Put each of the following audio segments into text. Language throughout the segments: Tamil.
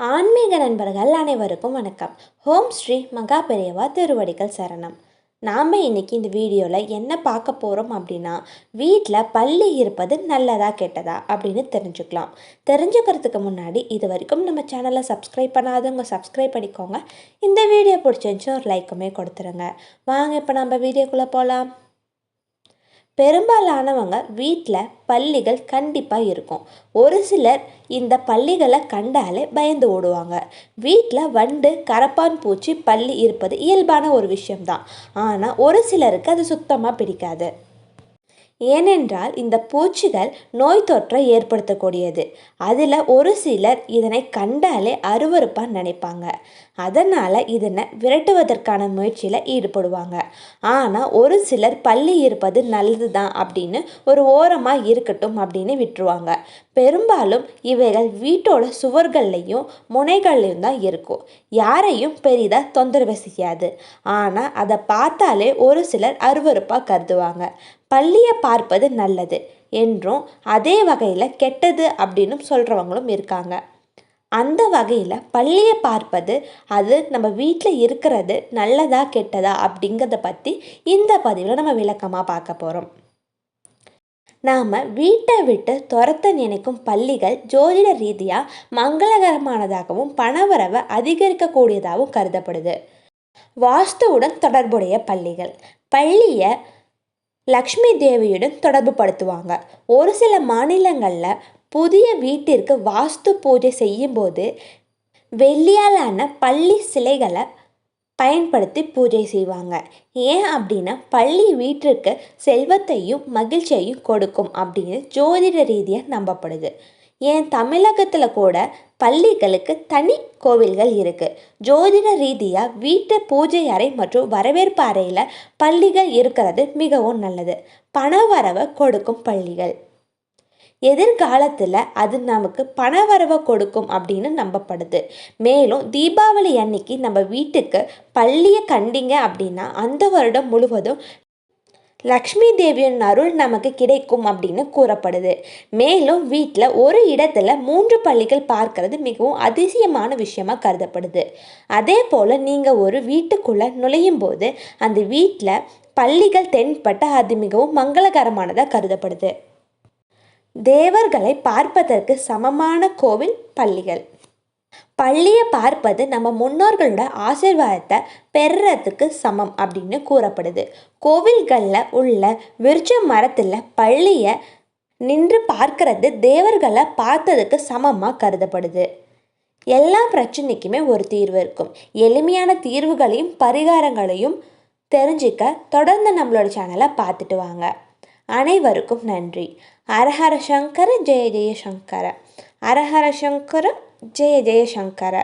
ஆன்மீக நண்பர்கள் அனைவருக்கும் வணக்கம். ஹோம் ஸ்ரீ மகா பெரியவா திருவடிகள் சரணம். நாம் இன்னைக்கு இந்த வீடியோவில் என்ன பார்க்க போகிறோம் அப்படின்னா, வீட்டில் பல்லி இருப்பது நல்லதா கெட்டதா அப்படின்னு தெரிஞ்சுக்கலாம். தெரிஞ்சுக்கிறதுக்கு முன்னாடி இது வரைக்கும் நம்ம சேனலை சப்ஸ்கிரைப் பண்ணாதவங்க சப்ஸ்கிரைப் பண்ணிக்கோங்க. இந்த வீடியோ பிடிச்சிருந்துச்சு ஒரு லைக்குமே கொடுத்துருங்க. வாங்க இப்போ நம்ம வீடியோக்குள்ளே போகலாம். பெரும்பாலானவங்க வீட்டில் பல்லிகள் கண்டிப்பாக இருக்கும். ஒரு சிலர் இந்த பல்லிகளை கண்டாலே பயந்து ஓடுவாங்க. வீட்டில் வண்டு, கரப்பான் பூச்சி, பல்லி இருப்பது இயல்பான ஒரு விஷயம்தான். ஆனால் ஒரு சிலருக்கு அது சுத்தமாக பிடிக்காது. ஏனென்றால் இந்த பூச்சிகள் நோய் தொற்றை ஏற்படுத்தக்கூடியது. அதில் ஒரு சிலர் இதனை கண்டாலே அருவருப்பாக நினைப்பாங்க. அதனால் இதனை விரட்டுவதற்கான முயற்சியில் ஈடுபடுவாங்க. ஆனால் ஒரு சிலர் பல்லி இருப்பது நல்லது தான் அப்படின்னு ஒரு ஓரமாக இருக்கட்டும் அப்படின்னு விட்டுருவாங்க. பெரும்பாலும் இவைகள் வீட்டோட சுவர்கள்லையும் முனைகள்லையும் தான் இருக்கும். யாரையும் பெரிதாக தொந்தரவு செய்யாது. ஆனால் அதை பார்த்தாலே ஒரு சிலர் அருவருப்பாக கருதுவாங்க. பல்லியை பார்ப்பது நல்லது என்றும் அதே வகையில் கெட்டது அப்படின்னு சொல்கிறவங்களும் இருக்காங்க. அந்த வகையில் பல்லியை பார்ப்பது அது நம்ம வீட்டில் இருக்கிறது நல்லதா கெட்டதா அப்படிங்கிறத பற்றி இந்த பதிவில் நம்ம விளக்கமாக பார்க்க போகிறோம். நாம் வீட்டை விட்டு துரத்த நினைக்கும் பல்லிகள் ஜோதிட ரீதியாக மங்களகரமானதாகவும் பணவரவை அதிகரிக்கக்கூடியதாகவும் கருதப்படுது. வாஸ்துவுடன் தொடர்புடைய பல்லிகள் பல்லியை லக்ஷ்மி தேவியுடன் தொடர்பு படுத்துவாங்க. ஒரு சில மாநிலங்களில் புதிய வீட்டிற்கு வாஸ்து பூஜை செய்யும்போது வெள்ளியாலான பல்லி சிலைகளை பயன்படுத்தி பூஜை செய்வாங்க. ஏன் அப்படின்னா பல்லி வீட்டிற்கு செல்வத்தையும் மகிழ்ச்சியையும் கொடுக்கும் அப்படின்னு ஜோதிட ரீதியாக நம்பப்படுது. ஏன் தமிழகத்தில் கூட பள்ளிகளுக்கு தனி கோவில்கள் இருக்குது. ஜோதிட ரீதியாக வீட்டு பூஜை அறை மற்றும் வரவேற்பு அறையில் பள்ளிகள் இருக்கிறது மிகவும் நல்லது. பணவரவை கொடுக்கும் பள்ளிகள் எதிர்காலத்தில் அது நமக்கு பணவரவை கொடுக்கும் அப்படின்னு நம்பப்படுது. மேலும் தீபாவளி அன்னைக்கு நம்ம வீட்டுக்கு பள்ளியை கண்டிங்க அப்படின்னா அந்த வருடம் முழுவதும் லக்ஷ்மி தேவியின் அருள் நமக்கு கிடைக்கும் அப்படின்னு கூறப்படுது. மேலும் வீட்டில் ஒரு இடத்துல 3 பல்லிகள் பார்க்கறது மிகவும் அதிசயமான விஷயமா கருதப்படுது. அதே போல் நீங்கள் ஒரு வீட்டுக்குள்ளே நுழையும் போது அந்த வீட்டில் பல்லிகள் தென்பட்ட அது மிகவும் மங்களகரமானதாக கருதப்படுது. தேவர்களை பார்ப்பதற்கு சமமான கோவில் பல்லிகள். பள்ளியை பார்ப்பது நம்ம முன்னோர்களோட ஆசீர்வாதத்தை பெறுறதுக்கு சமம் அப்படின்னு கூறப்படுது. கோவில்களில் உள்ள விருட்ச மரத்தில் பள்ளியை நின்று பார்க்கறது தேவர்களை பார்த்ததுக்கு சமமாக கருதப்படுது. எல்லா பிரச்சனைக்குமே ஒரு தீர்வு இருக்கும். எளிமையான தீர்வுகளையும் பரிகாரங்களையும் தெரிஞ்சிக்க தொடர்ந்து நம்மளோட சேனலை பார்த்துட்டு வாங்க. அனைவருக்கும் நன்றி. ஹரஹர சங்கர ஜெய ஜெயசங்கர. ஹரஹர சங்கர ஜெய ஜெயசங்கர.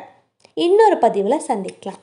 இன்னொரு பதிவில் சந்திக்கலாம்.